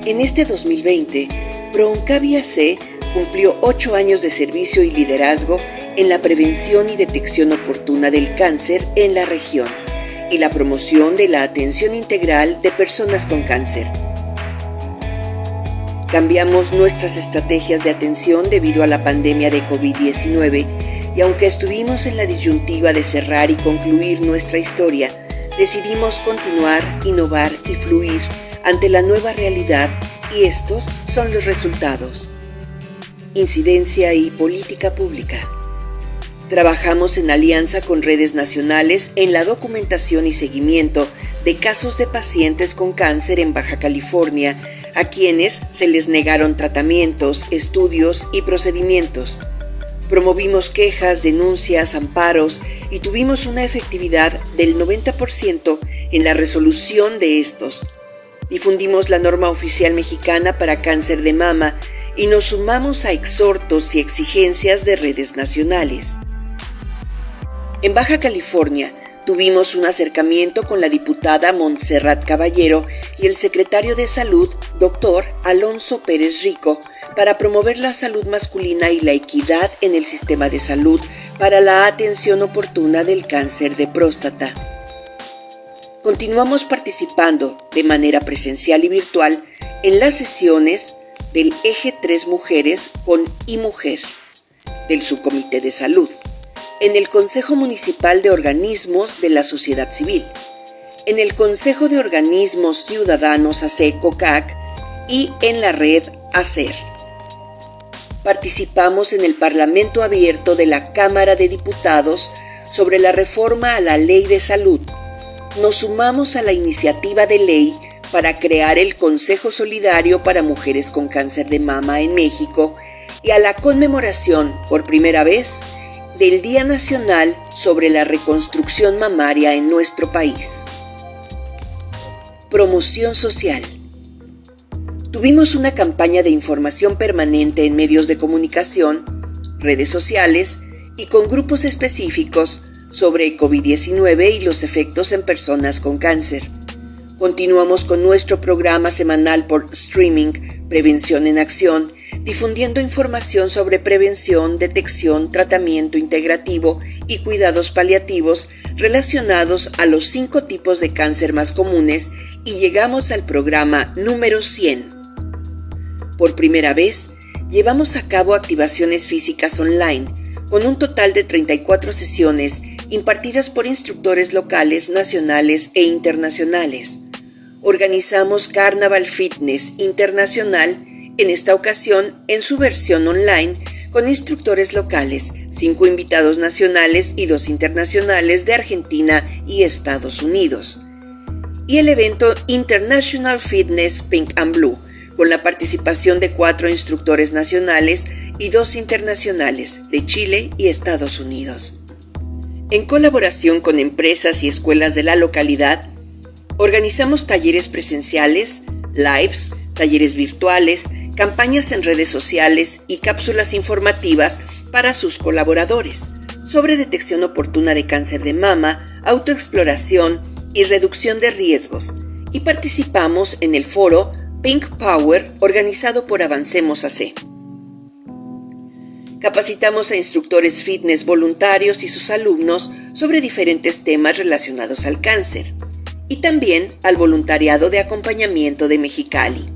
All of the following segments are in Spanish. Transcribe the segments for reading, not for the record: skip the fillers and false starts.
En este 2020, ProOncavi AC cumplió 8 años de servicio y liderazgo en la prevención y detección oportuna del cáncer en la región y la promoción de la atención integral de personas con cáncer. Cambiamos nuestras estrategias de atención debido a la pandemia de COVID-19 y aunque estuvimos en la disyuntiva de cerrar y concluir nuestra historia, decidimos continuar, innovar y fluir ante la nueva realidad, y estos son los resultados. Incidencia y política pública. Trabajamos en alianza con redes nacionales en la documentación y seguimiento de casos de pacientes con cáncer en Baja California, a quienes se les negaron tratamientos, estudios y procedimientos. Promovimos quejas, denuncias, amparos y tuvimos una efectividad del 90% en la resolución de estos. Difundimos la norma oficial mexicana para cáncer de mama y nos sumamos a exhortos y exigencias de redes nacionales. En Baja California tuvimos un acercamiento con la diputada Montserrat Caballero y el secretario de Salud, Dr. Alonso Pérez Rico, para promover la salud masculina y la equidad en el sistema de salud para la atención oportuna del cáncer de próstata. Continuamos participando de manera presencial y virtual en las sesiones del Eje 3 Mujeres con iMujer, del Subcomité de Salud, en el Consejo Municipal de Organismos de la Sociedad Civil, en el Consejo de Organismos Ciudadanos AC-COCAC y en la red ACER. Participamos en el Parlamento Abierto de la Cámara de Diputados sobre la reforma a la Ley de Salud. Nos sumamos a la iniciativa de ley para crear el Consejo Solidario para Mujeres con Cáncer de Mama en México y a la conmemoración, por primera vez, del Día Nacional sobre la Reconstrucción Mamaria en nuestro país. Promoción social. Tuvimos una campaña de información permanente en medios de comunicación, redes sociales y con grupos específicos sobre COVID-19 y los efectos en personas con cáncer. Continuamos con nuestro programa semanal por streaming Prevención en Acción, difundiendo información sobre prevención, detección, tratamiento integrativo y cuidados paliativos relacionados a los 5 tipos de cáncer más comunes y llegamos al programa número 100. Por primera vez, llevamos a cabo activaciones físicas online, con un total de 34 sesiones impartidas por instructores locales, nacionales e internacionales. Organizamos Carnaval Fitness Internacional, en esta ocasión en su versión online, con instructores locales, 5 invitados nacionales y 2 internacionales de Argentina y Estados Unidos. Y el evento International Fitness Pink and Blue, con la participación de 4 instructores nacionales y 2 internacionales de Chile y Estados Unidos. En colaboración con empresas y escuelas de la localidad, organizamos talleres presenciales, lives, talleres virtuales, campañas en redes sociales y cápsulas informativas para sus colaboradores sobre detección oportuna de cáncer de mama, autoexploración y reducción de riesgos, y participamos en el foro Pink Power organizado por Avancemos AC. Capacitamos a instructores fitness voluntarios y sus alumnos sobre diferentes temas relacionados al cáncer y también al voluntariado de acompañamiento de Mexicali.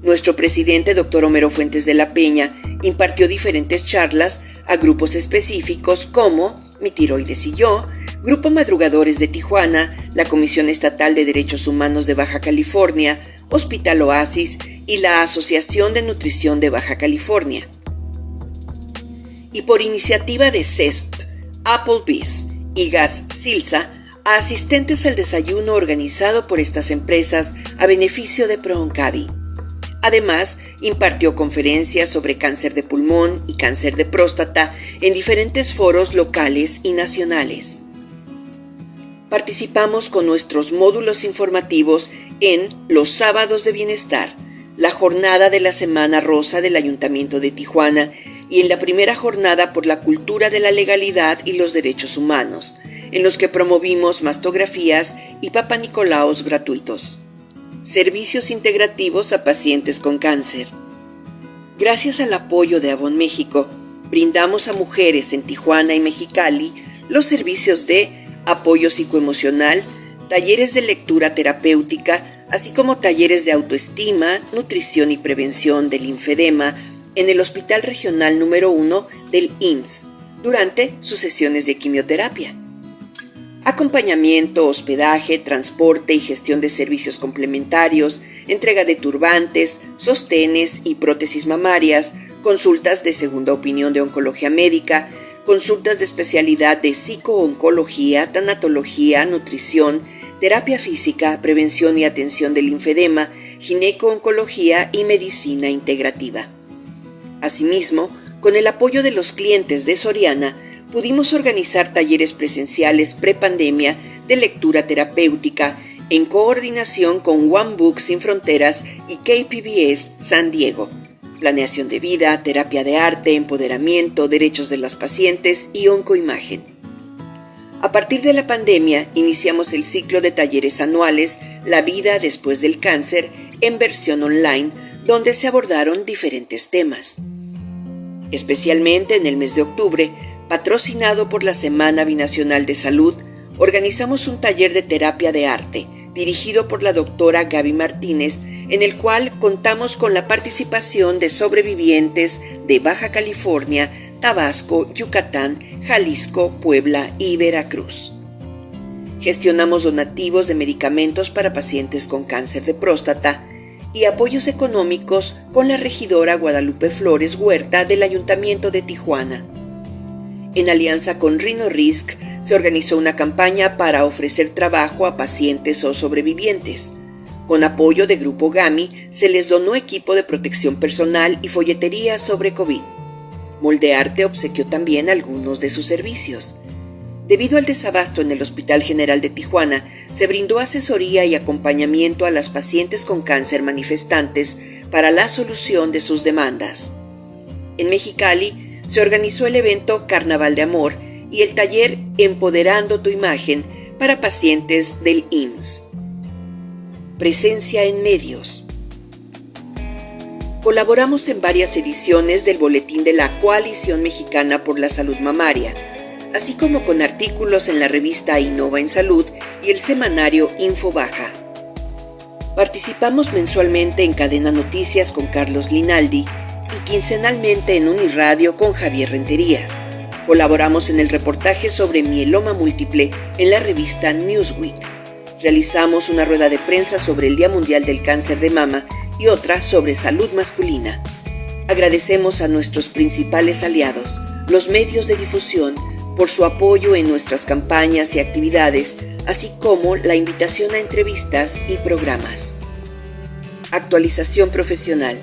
Nuestro presidente, Dr. Homero Fuentes de la Peña, impartió diferentes charlas a grupos específicos como Mi Tiroides y Yo, Grupo Madrugadores de Tijuana, la Comisión Estatal de Derechos Humanos de Baja California, Hospital Oasis y la Asociación de Nutrición de Baja California. Y por iniciativa de CESP, Applebee's y Gas Silsa, a asistentes al desayuno organizado por estas empresas a beneficio de ProOncavi. Además, impartió conferencias sobre cáncer de pulmón y cáncer de próstata en diferentes foros locales y nacionales. Participamos con nuestros módulos informativos en los Sábados de Bienestar, la jornada de la Semana Rosa del Ayuntamiento de Tijuana y en la primera jornada por la cultura de la legalidad y los derechos humanos, en los que promovimos mastografías y papanicolaos gratuitos. servicios integrativos a pacientes con cáncer. Gracias al apoyo de Avon México, brindamos a mujeres en Tijuana y Mexicali los servicios de apoyo psicoemocional, talleres de lectura terapéutica, así como talleres de autoestima, nutrición y prevención del linfedema en el Hospital Regional número 1 del IMSS durante sus sesiones de quimioterapia. Acompañamiento, hospedaje, transporte y gestión de servicios complementarios, entrega de turbantes, sostenes y prótesis mamarias, consultas de segunda opinión de oncología médica, consultas de especialidad de psicooncología, tanatología, nutrición, terapia física, prevención y atención del linfedema, gineco-oncología y medicina integrativa. Asimismo, con el apoyo de los clientes de Soriana, pudimos organizar talleres presenciales prepandemia de lectura terapéutica en coordinación con One Book Sin Fronteras y KPBS San Diego. Planeación de vida, terapia de arte, empoderamiento, derechos de los pacientes y oncoimagen. A partir de la pandemia, iniciamos el ciclo de talleres anuales La vida después del cáncer en versión online, donde se abordaron diferentes temas. Especialmente en el mes de octubre, patrocinado por la Semana Binacional de Salud, organizamos un taller de terapia de arte, dirigido por la doctora Gaby Martínez, en el cual contamos con la participación de sobrevivientes de Baja California, Tabasco, Yucatán, Jalisco, Puebla y Veracruz. Gestionamos donativos de medicamentos para pacientes con cáncer de próstata y apoyos económicos con la regidora Guadalupe Flores Huerta del Ayuntamiento de Tijuana. En alianza con Rhino Risk, se organizó una campaña para ofrecer trabajo a pacientes o sobrevivientes. Con apoyo de Grupo GAMI, se les donó equipo de protección personal y folletería sobre COVID. Moldearte obsequió también algunos de sus servicios. Debido al desabasto en el Hospital General de Tijuana, se brindó asesoría y acompañamiento a las pacientes con cáncer manifestantes para la solución de sus demandas. En Mexicali, se organizó el evento Carnaval de Amor y el taller Empoderando tu Imagen para pacientes del IMSS. Presencia en medios. Colaboramos en varias ediciones del boletín de la Coalición Mexicana por la Salud Mamaria, así como con artículos en la revista Innova en Salud y el semanario Infobaja. Participamos mensualmente en Cadena Noticias con Carlos Linaldi y quincenalmente en Uniradio con Javier Rentería. Colaboramos en el reportaje sobre mieloma múltiple en la revista Newsweek. Realizamos una rueda de prensa sobre el Día Mundial del Cáncer de Mama y otra sobre salud masculina. Agradecemos a nuestros principales aliados, los medios de difusión, por su apoyo en nuestras campañas y actividades, así como la invitación a entrevistas y programas. Actualización profesional.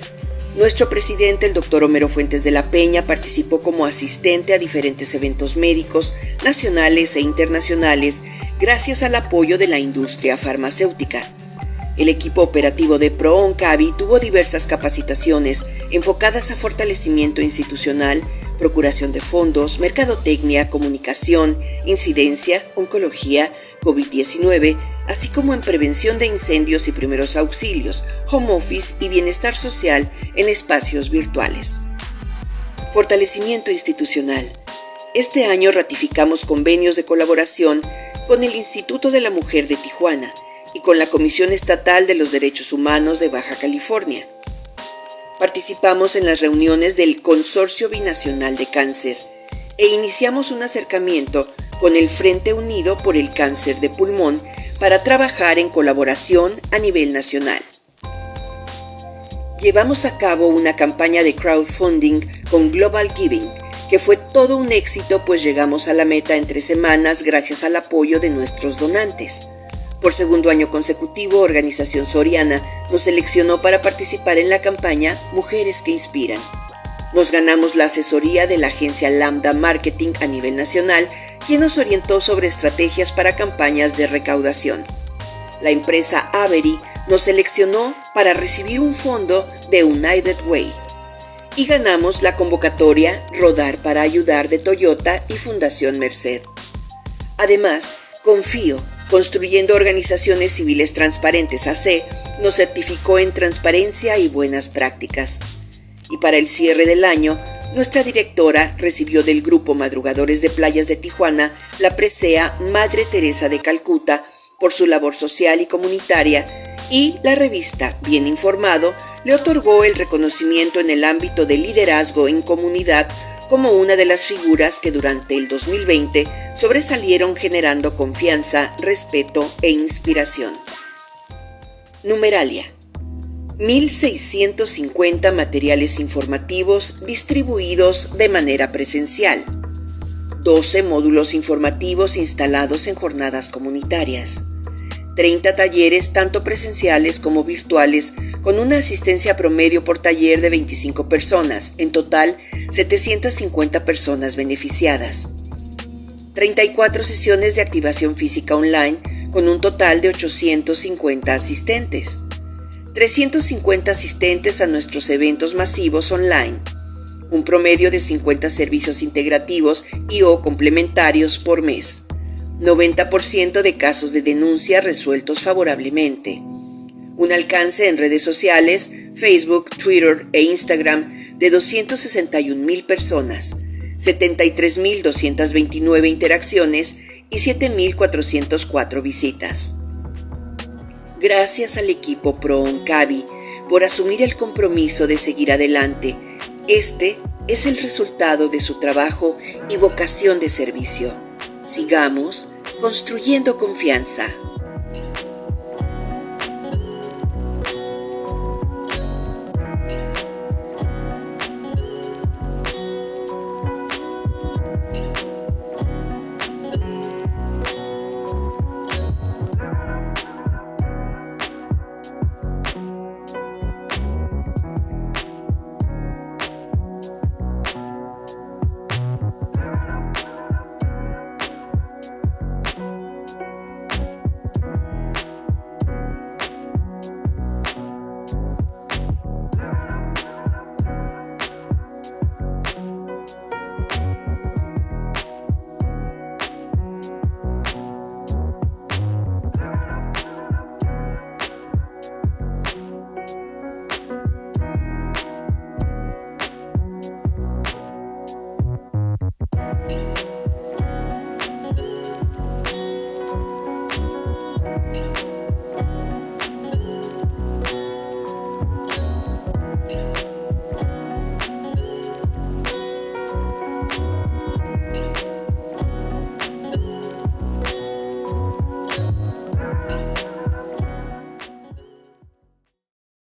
Nuestro presidente, el Dr. Homero Fuentes de la Peña, participó como asistente a diferentes eventos médicos nacionales e internacionales gracias al apoyo de la industria farmacéutica. El equipo operativo de ProOncavi tuvo diversas capacitaciones enfocadas a fortalecimiento institucional, procuración de fondos, mercadotecnia, comunicación, incidencia, oncología, COVID-19, así como en prevención de incendios y primeros auxilios, home office y bienestar social en espacios virtuales. Fortalecimiento institucional. Este año ratificamos convenios de colaboración con el Instituto de la Mujer de Tijuana y con la Comisión Estatal de los Derechos Humanos de Baja California. Participamos en las reuniones del Consorcio Binacional de Cáncer e iniciamos un acercamiento con el Frente Unido por el Cáncer de Pulmón para trabajar en colaboración a nivel nacional. Llevamos a cabo una campaña de crowdfunding con Global Giving, que fue todo un éxito, pues llegamos a la meta en 3 semanas gracias al apoyo de nuestros donantes. Por segundo año consecutivo, Organización Soriana nos seleccionó para participar en la campaña Mujeres que Inspiran. Nos ganamos la asesoría de la agencia Lambda Marketing a nivel nacional, quien nos orientó sobre estrategias para campañas de recaudación. La empresa Avery nos seleccionó para recibir un fondo de United Way. Y ganamos la convocatoria Rodar para Ayudar de Toyota y Fundación Merced. Además, confío Construyendo Organizaciones Civiles Transparentes AC nos certificó en transparencia y buenas prácticas. Y para el cierre del año, nuestra directora recibió del Grupo Madrugadores de Playas de Tijuana la presea Madre Teresa de Calcuta por su labor social y comunitaria, y la revista Bien Informado le otorgó el reconocimiento en el ámbito de liderazgo en comunidad como una de las figuras que durante el 2020 sobresalieron generando confianza, respeto e inspiración. Numeralia: 1.650 materiales informativos distribuidos de manera presencial, 12 módulos informativos instalados en jornadas comunitarias, 30 talleres tanto presenciales como virtuales con una asistencia promedio por taller de 25 personas, en total 750 personas beneficiadas, 34 sesiones de activación física online con un total de 850 asistentes, 350 asistentes a nuestros eventos masivos online, un promedio de 50 servicios integrativos y o complementarios por mes, 90% de casos de denuncia resueltos favorablemente, un alcance en redes sociales, Facebook, Twitter e Instagram de 261,000 personas, 73,229 interacciones y 7,404 visitas. Gracias al equipo ProOncavi por asumir el compromiso de seguir adelante. Este es el resultado de su trabajo y vocación de servicio. Sigamos construyendo confianza.